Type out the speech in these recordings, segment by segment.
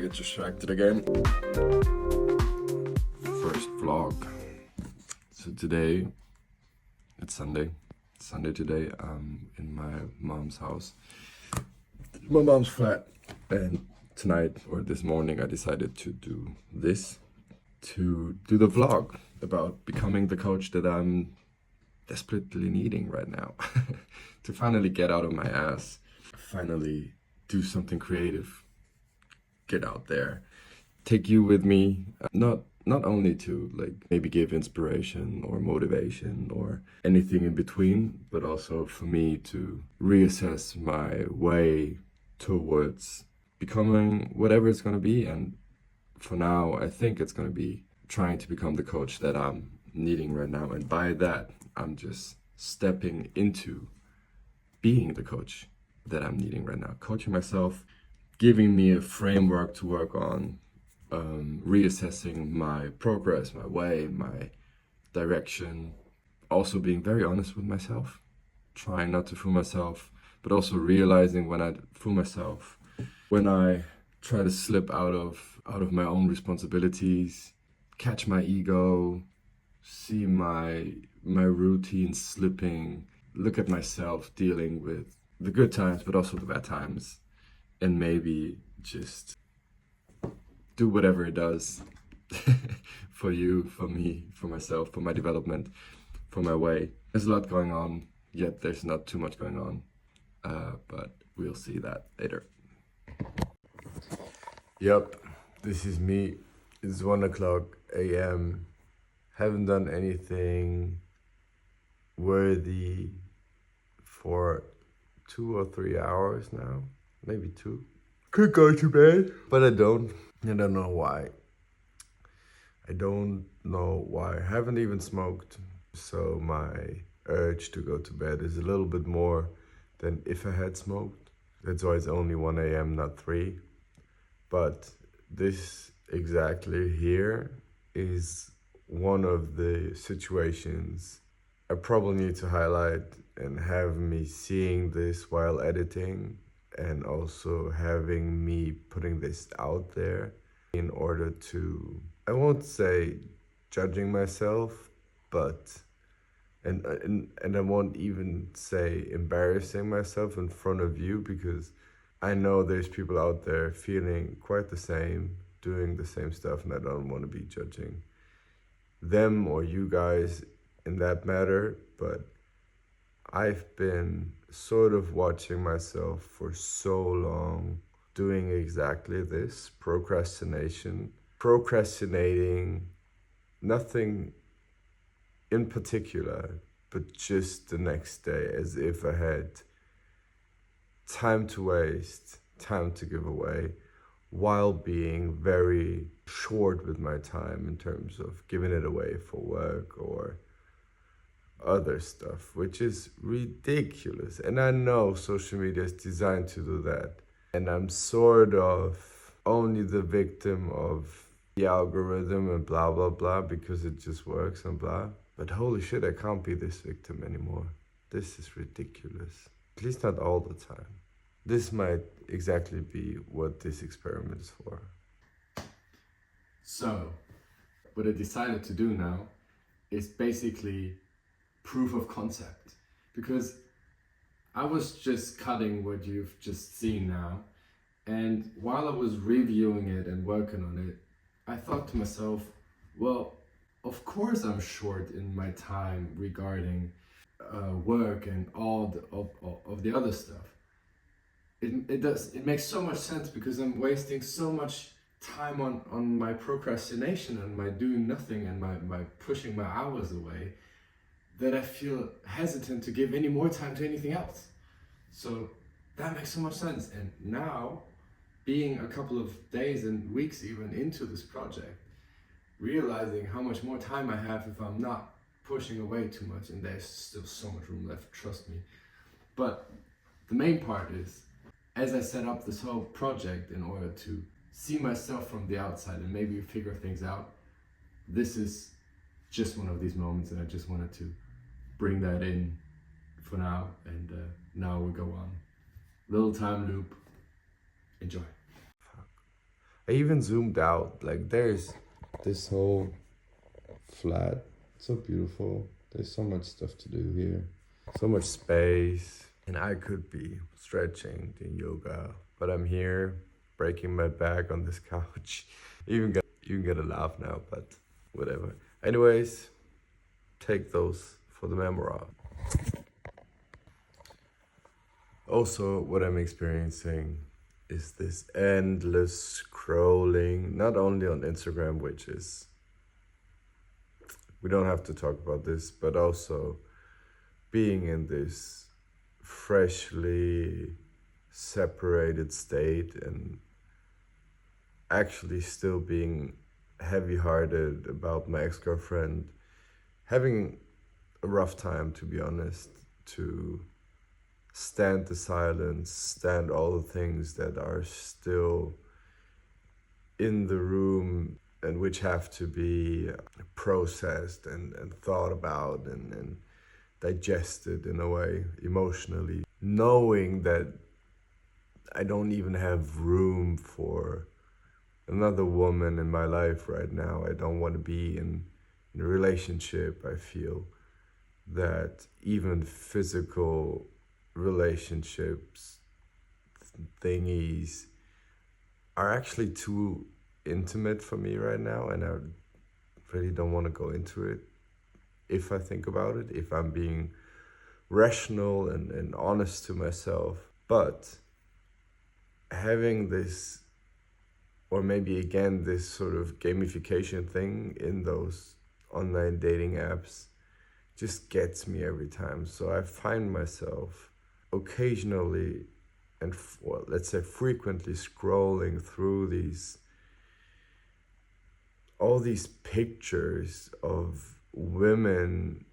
get distracted again. First vlog. So today, it's Sunday. It's Sunday today. I'm in my mom's house. My mom's flat. And tonight, or this morning, I decided to do this. To do the vlog about becoming the coach that I'm desperately needing right now. To finally get out of my ass. Finally do something creative. Get out there, take you with me, not only to like maybe give inspiration or motivation or anything in between, but also for me to reassess my way towards becoming whatever it's going to be. And for now, I think it's going to be trying to become the coach that I'm needing right now. And by that, I'm just stepping into being the coach that I'm needing right now, coaching myself, giving me a framework to work on, reassessing my progress, my way, my direction, also being very honest with myself, trying not to fool myself, but also realizing when I fool myself, when I try to slip out of my own responsibilities, catch my ego, see my routine slipping, look at myself dealing with the good times, but also the bad times, and maybe just do whatever it does for you, for me, for myself, for my development, for my way. There's a lot going on, yet there's not too much going on, but we'll see that later. Yep, this is me. It's 1:00 a.m. Haven't done anything worthy for 2 or 3 hours now. Maybe 2. Could go to bed, but I don't. I don't know why. I don't know why. I haven't even smoked, so my urge to go to bed is a little bit more than if I had smoked. That's why it's only 1 a.m., not 3. But this exactly here is one of the situations I probably need to highlight and have me seeing this while editing, and also having me putting this out there in order to, I won't say judging myself, but, and I won't even say embarrassing myself in front of you, because I know there's people out there feeling quite the same, doing the same stuff, and I don't want to be judging them or you guys in that matter, but I've been sort of watching myself for so long doing exactly this, procrastinating nothing in particular, but just the next day, as if I had time to waste, time to give away, while being very short with my time in terms of giving it away for work or other stuff, which is ridiculous. And I know social media is designed to do that. And I'm sort of only the victim of the algorithm and blah, blah, blah, because it just works and blah. But holy shit, I can't be this victim anymore. This is ridiculous. At least not all the time. This might exactly be what this experiment is for. So, what I decided to do now is basically proof of concept, because I was just cutting what you've just seen now, and while I was reviewing it and working on it, I thought to myself, well, of course I'm short in my time regarding work and all of the other stuff. It makes so much sense, because I'm wasting so much time on my procrastination and my doing nothing and my pushing my hours away, that I feel hesitant to give any more time to anything else. So that makes so much sense. And now, being a couple of days and weeks even into this project, realizing how much more time I have if I'm not pushing away too much, and there's still so much room left, trust me. But the main part is, as I set up this whole project in order to see myself from the outside and maybe figure things out, this is just one of these moments, and I just wanted to bring that in for now, and now we go on. Little time loop. Enjoy. I even zoomed out. Like there's this whole flat. So beautiful. There's so much stuff to do here. So much space. And I could be stretching, doing yoga, but I'm here breaking my back on this couch. You can get a laugh now, but whatever. Anyways, take those for the memory. Also, what I'm experiencing is this endless scrolling, not only on Instagram, which is, we don't have to talk about this, but also being in this freshly separated state and actually still being heavy-hearted about my ex-girlfriend, having a rough time, to be honest, to stand the silence, stand all the things that are still in the room and which have to be processed and thought about and digested in a way emotionally, knowing that I don't even have room for another woman in my life right now. I don't want to be in a relationship. I feel that even physical relationships, thingies, are actually too intimate for me right now, and I really don't want to go into it. If I think about it, if I'm being rational and honest to myself. But having this, or maybe again, this sort of gamification thing in those online dating apps just gets me every time. So I find myself occasionally and well, let's say frequently scrolling through all these pictures of women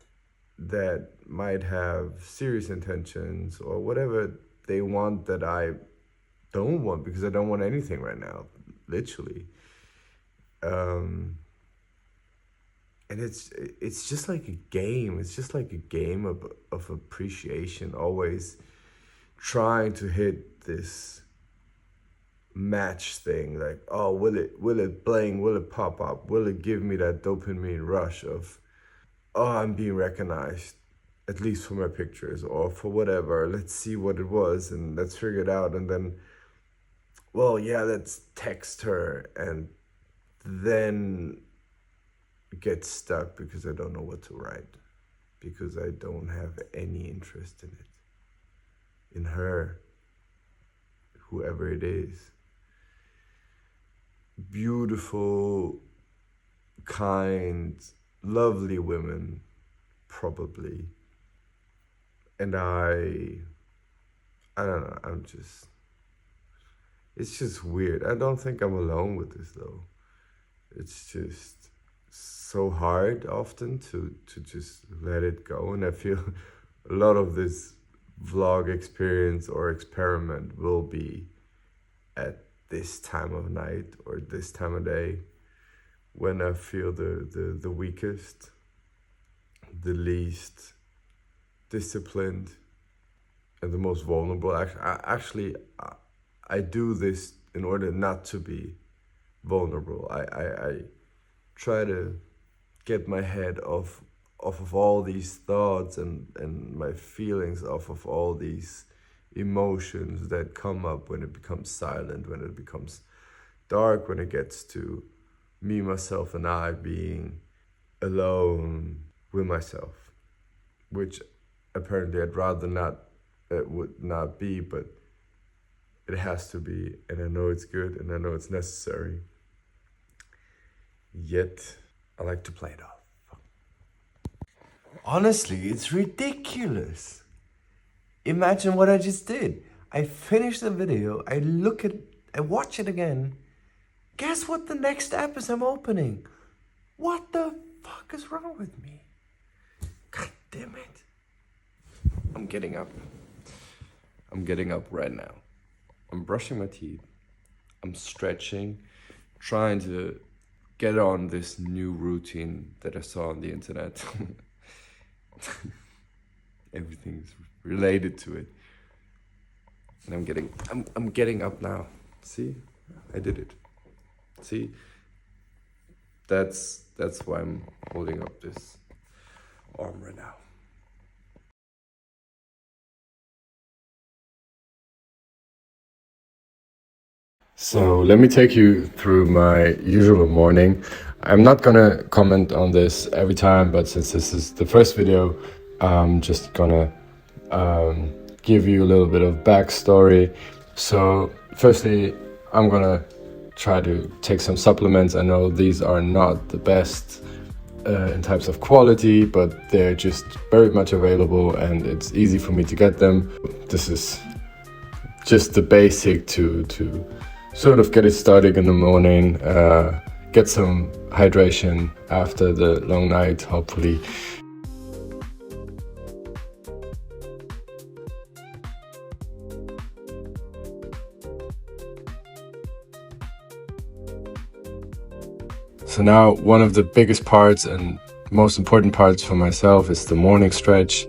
that might have serious intentions or whatever they want that I don't want, because I don't want anything right now, literally. And it's just like a game. It's just like a game of appreciation, always trying to hit this match thing, like, oh, will it bling, will it pop up, will it give me that dopamine rush of, oh, I'm being recognized, at least for my pictures or for whatever, let's see what it was and let's figure it out. And then, well, yeah, let's text her, and then get stuck because I don't know what to write, because I don't have any interest in it, in her, whoever it is. Beautiful, kind, lovely women, probably. And I don't know, it's just weird. I don't think I'm alone with this though. It's just so hard often to just let it go. And I feel a lot of this vlog experience or experiment will be at this time of night or this time of day, when I feel the weakest, the least disciplined, and the most vulnerable. I do this in order not to be vulnerable. I try to get my head off of all these thoughts and my feelings, off of all these emotions that come up when it becomes silent, when it becomes dark, when it gets to me, myself, and I being alone with myself, which apparently I'd rather not, it would not be, but it has to be, and I know it's good and I know it's necessary. Yet I like to play it off. Honestly, it's ridiculous. Imagine what I just did. I finished the video, I watch it again. Guess what the next app is I'm opening? What the fuck is wrong with me? God damn it. I'm getting up. I'm getting up right now. I'm brushing my teeth. I'm stretching, trying to get on this new routine that I saw on the internet. Everything's related to it. And I'm getting up now. See? I did it. See, that's why I'm holding up this arm right now. So let me take you through my usual morning. I'm not gonna comment on this every time, but since this is the first video, I'm just gonna give you a little bit of backstory. So firstly, I'm gonna try to take some supplements. I know these are not the best in types of quality, but they're just very much available and it's easy for me to get them. This is just the basic to sort of get it started in the morning, get some hydration after the long night, hopefully. So now one of the biggest parts and most important parts for myself is the morning stretch.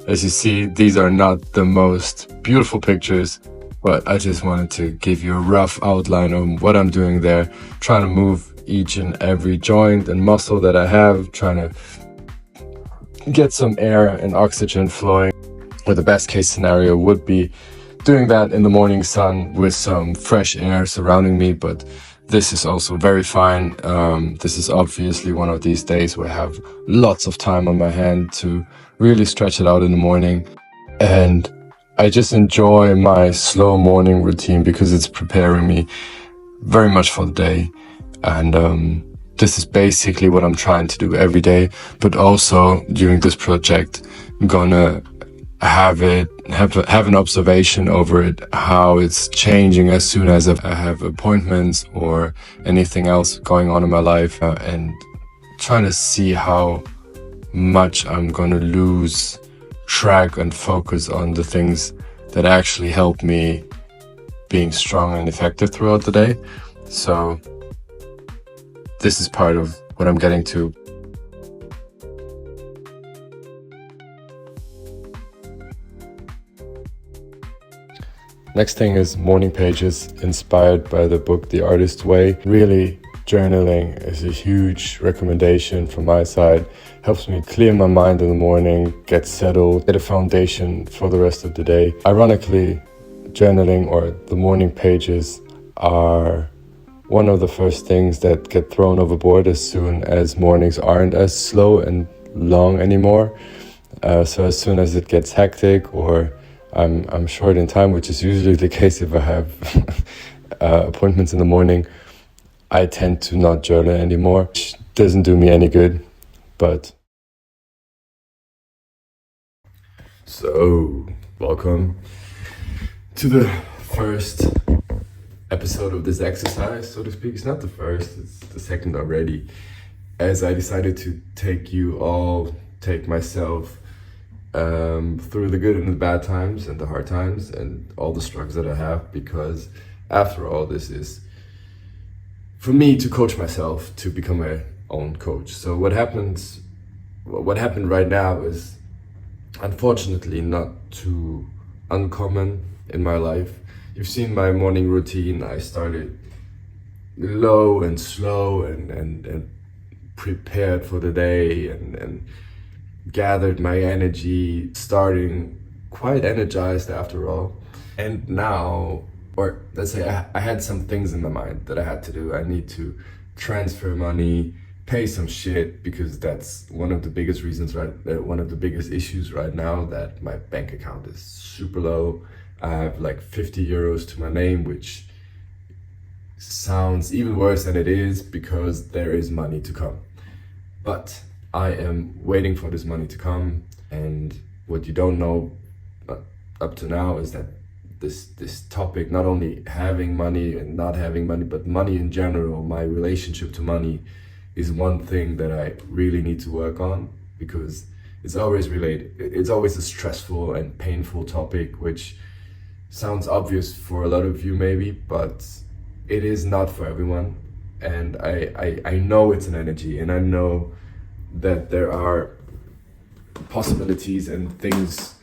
As you see, these are not the most beautiful pictures, but I just wanted to give you a rough outline of what I'm doing there, trying to move each and every joint and muscle that I have, trying to get some air and oxygen flowing. Or the best case scenario would be doing that in the morning sun with some fresh air surrounding me, but this is also very fine. This is obviously one of these days where I have lots of time on my hand to really stretch it out in the morning. And I just enjoy my slow morning routine because it's preparing me very much for the day. And this is basically what I'm trying to do every day, but also during this project, I'm gonna have an observation over it, how it's changing as soon as I have appointments or anything else going on in my life, and trying to see how much I'm gonna lose track and focus on the things that actually help me being strong and effective throughout the day. So this is part of what I'm getting to. Next thing is morning pages inspired by the book The Artist's Way. Really, journaling is a huge recommendation from my side. Helps me clear my mind in the morning, get settled, get a foundation for the rest of the day. Ironically, journaling or the morning pages are one of the first things that get thrown overboard as soon as mornings aren't as slow and long anymore. So as soon as it gets hectic or I'm short in time, which is usually the case if I have appointments in the morning, I tend to not journal anymore, which doesn't do me any good, but... So, welcome to the first episode of this exercise, so to speak. It's not the first, it's the second already, as I decided to take myself through the good and the bad times and the hard times and all the struggles that I have, because after all, this is for me to coach myself to become my own coach. So what happened right now is unfortunately not too uncommon in my life. You've seen my morning routine. I started low and slow and prepared for the day and gathered my energy, starting quite energized after all. And now, or let's say I had some things in my mind that I had to do. I need to transfer money, pay some shit, because that's one of the biggest reasons, one of the biggest issues right now, that my bank account is super low. I have like 50 euros to my name, which sounds even worse than it is because there is money to come. But I am waiting for this money to come, and what you don't know up to now is that this topic, not only having money and not having money, but money in general, my relationship to money, is one thing that I really need to work on, because it's always a stressful and painful topic, which sounds obvious for a lot of you maybe, but it is not for everyone. And I know it's an energy, and I know that there are possibilities and things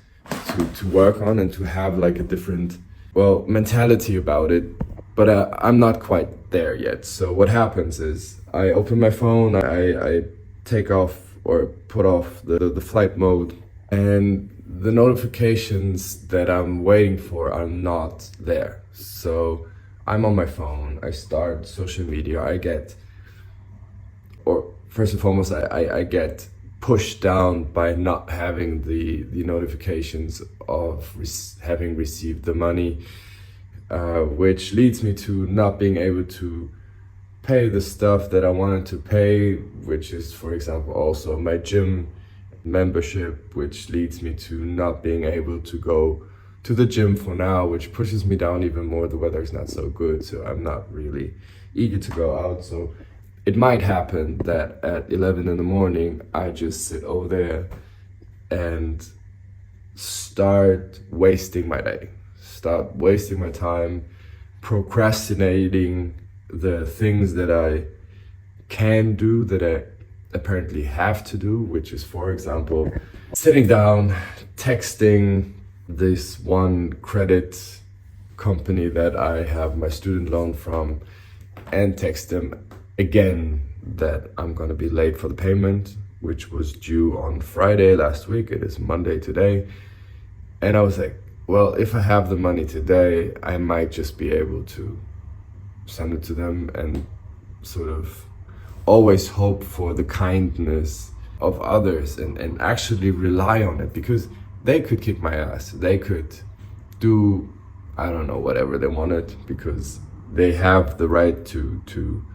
to work on and to have like a different mentality about it. but I'm not quite there yet. So what happens is I open my phone, I take off or put off the flight mode, and the notifications that I'm waiting for are not there. So I'm on my phone, I start social media, first and foremost, I get pushed down by not having the notifications of having received the money, which leads me to not being able to pay the stuff that I wanted to pay, which is, for example, also my gym membership, which leads me to not being able to go to the gym for now, which pushes me down even more. The weather is not so good, so I'm not really eager to go out. So it might happen that at 11 in the morning, I just sit over there and start wasting my day, start wasting my time, procrastinating the things that I can do, that I apparently have to do, which is, for example, sitting down, texting this one credit company that I have my student loan from, and text them again that I'm gonna be late for the payment, which was due on Friday last week. It is Monday today. And I was like, well, if I have the money today, I might just be able to send it to them and sort of always hope for the kindness of others and actually rely on it, because they could kick my ass. They could do, I don't know, whatever they wanted, because they have the right to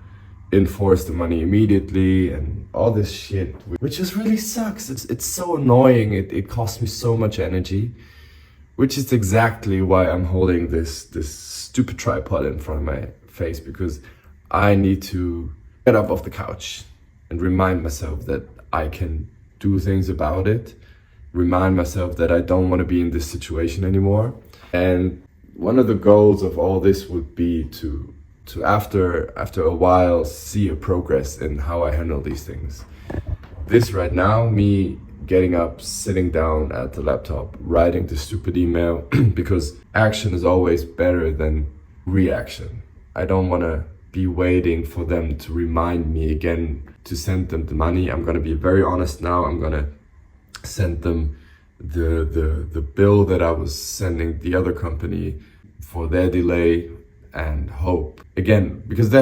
enforce the money immediately and all this shit, which just really sucks. It's so annoying. It costs me so much energy, which is exactly why I'm holding this stupid tripod in front of my face, because I need to get up off the couch and remind myself that I can do things about it, remind myself that I don't want to be in this situation anymore. And one of the goals of all this would be to after a while see a progress in how I handle these things. This right now, me getting up, sitting down at the laptop, writing the stupid email, because action is always better than reaction. I don't want to be waiting for them to remind me again to send them the money. I'm going to be very honest now. I'm going to send them the bill that I was sending the other company for their delay, and hope again, because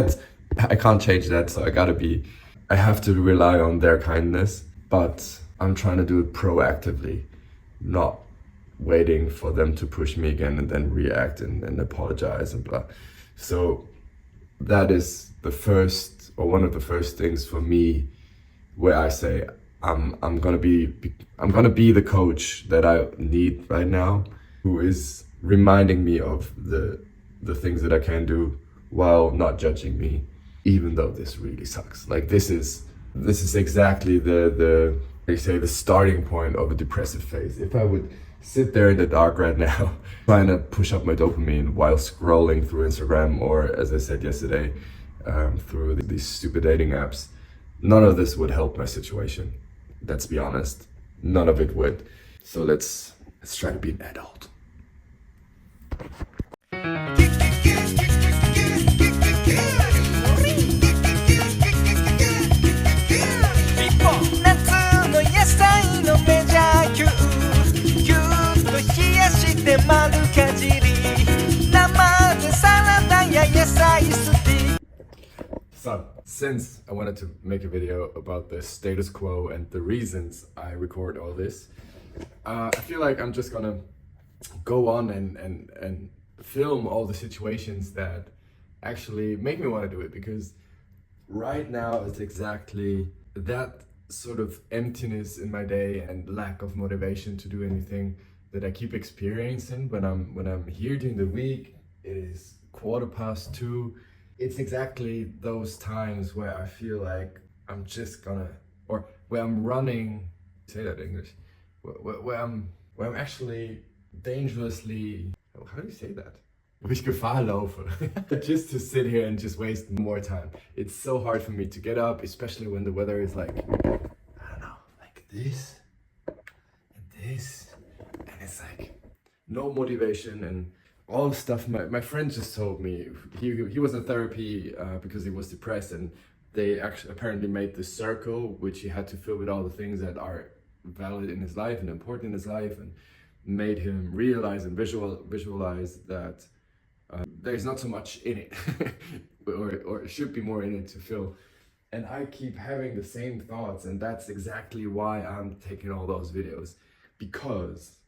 I can't change that. So I have to rely on their kindness, but I'm trying to do it proactively, not waiting for them to push me again and then react and apologize and blah. So that is the first, or one of the first things for me, where I say I'm gonna be the coach that I need right now, who is reminding me of the things that I can do while not judging me, even though this really sucks. Like this is exactly the they say the starting point of a depressive phase. If I would sit there in the dark right now trying to push up my dopamine while scrolling through Instagram, or as I said yesterday, through these stupid dating apps, none of this would help my situation. Let's be honest, none of it would. So let's try to be an adult. で丸かじり生でサラダや野菜スティック So, since I wanted to make a video about the status quo and the reasons I record all this, I feel like I'm just gonna go on and film all the situations that actually make me want to do it, because right now it's exactly that sort of emptiness in my day and lack of motivation to do anything that I keep experiencing when I'm here during the week. It is 2:15. It's exactly those times where I feel like I'm just gonna, or where I'm running, say that in English, where I'm actually dangerously, how do you say that? Wo ich Gefahr laufe, just to sit here and just waste more time. It's so hard for me to get up, especially when the weather is like, I don't know, like this and this, and it's like no motivation. And all the stuff my friend just told me. He was in therapy because he was depressed, and they actually apparently made this circle which he had to fill with all the things that are valid in his life and important in his life, and made him realize and visualize that there's not so much in it, or it should be more in it to fill. And I keep having the same thoughts, and that's exactly why I'm taking all those videos, because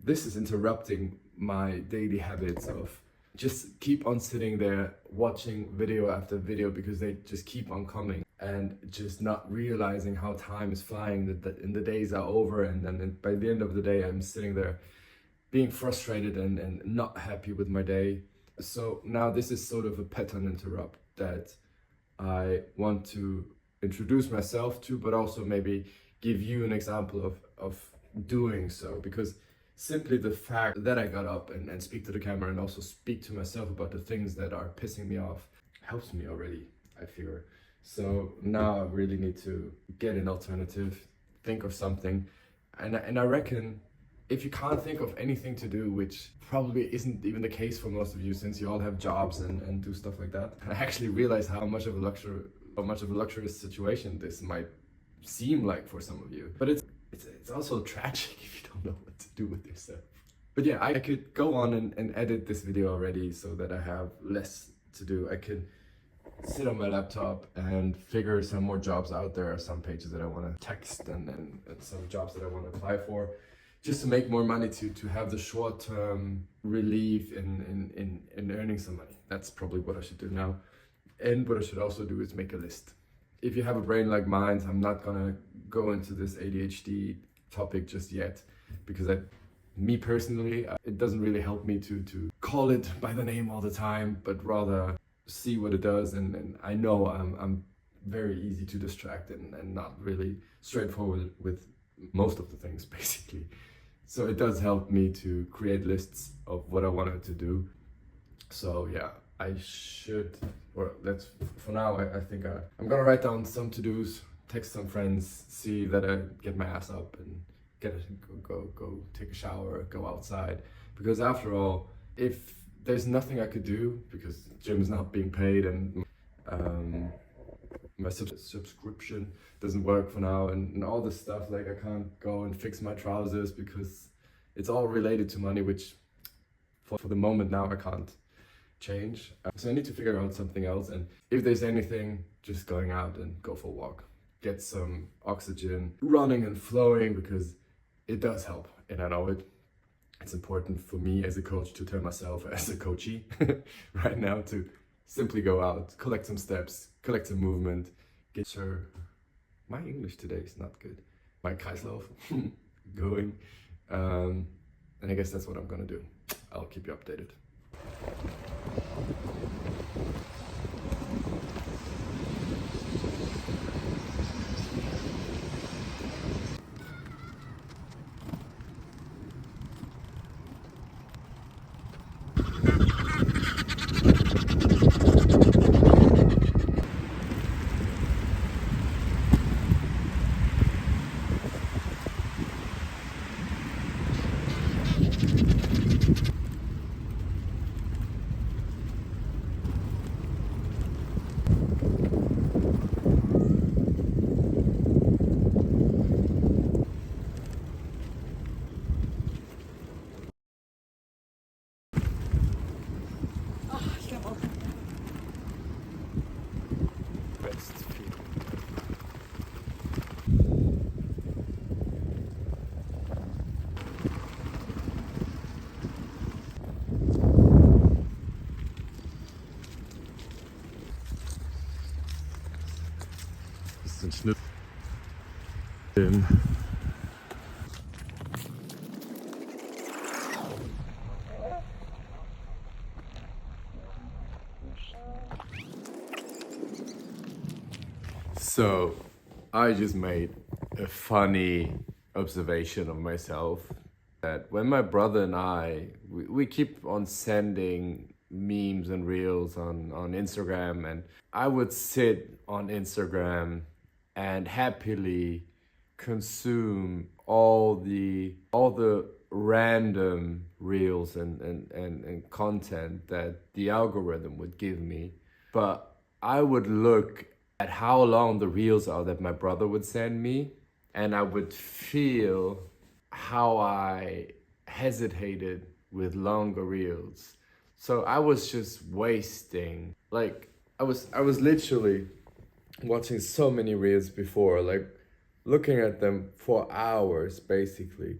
this is interrupting my daily habits of just keep on sitting there watching video after video, because they just keep on coming, and just not realizing how time is flying, and the days are over, and then by the end of the day I'm sitting there being frustrated and not happy with my day. So now this is sort of a pattern interrupt that I want to introduce myself to, but also maybe give you an example of doing so, because simply the fact that I got up and speak to the camera and also speak to myself about the things that are pissing me off helps me already, I figure. So now I really need to get an alternative, think of something. And I reckon if you can't think of anything to do, which probably isn't even the case for most of you since you all have jobs and do stuff like that, I actually realize how much of a luxurious situation this might seem like for some of you. But it's also tragic if you don't know what to do with yourself. But yeah, I could go on and edit this video already so that I have less to do. I could sit on my laptop and figure some more jobs out. There are some pages that I want to text and some jobs that I want to apply for, just to make more money to have the short-term relief in earning some money. That's probably what I should do now. And what I should also do is make a list. If you have a brain like mine, I'm not gonna go into this ADHD topic just yet, because me personally, it doesn't really help me to call it by the name all the time, but rather see what it does. And I know I'm very easy to distract and not really straightforward with most of the things, basically. So it does help me to create lists of what I wanted to do. So yeah, I should, or that's for now. I think I'm gonna write down some to-dos, text some friends, see that I get my ass up and go take a shower, go outside. Because after all, if there's nothing I could do, because gym is not being paid and my subscription doesn't work for now, and all this stuff, like I can't go and fix my trousers because it's all related to money, which for the moment now I can't change. So I need to figure out something else, and if there's anything, just going out and go for a walk, get some oxygen running and flowing, because it does help. And I know it's important for me as a coach to tell myself as a coachee right now to simply go out, collect some steps, collect some movement, get sure. My English today is not good. My Kreislauf going. And I guess that's what I'm gonna do. I'll keep you updated. Best feeling. Bisschen Schnitt. So, I just made a funny observation of myself, that when my brother and we keep on sending memes and reels on Instagram, and I would sit on Instagram and happily consume all the random reels and content that the algorithm would give me, but I would look at how long the reels are that my brother would send me, and I would feel how I hesitated with longer reels. So I was just wasting, like I was literally watching so many reels before, like looking at them for hours basically.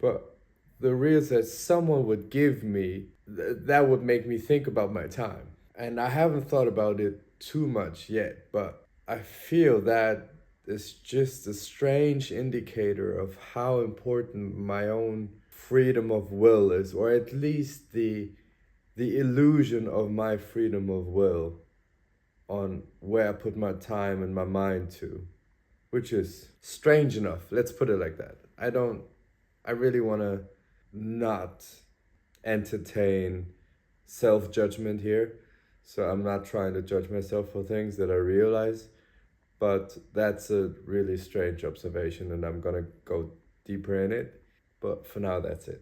But the reels that someone would give me, that would make me think about my time. And I haven't thought about it too much yet, but I feel that is just a strange indicator of how important my own freedom of will is, or at least the illusion of my freedom of will on where I put my time and my mind to, which is strange enough. Let's put it like that. I really want to not entertain self-judgment here. So I'm not trying to judge myself for things that I realize, but that's a really strange observation and I'm gonna go deeper in it. But for now, that's it.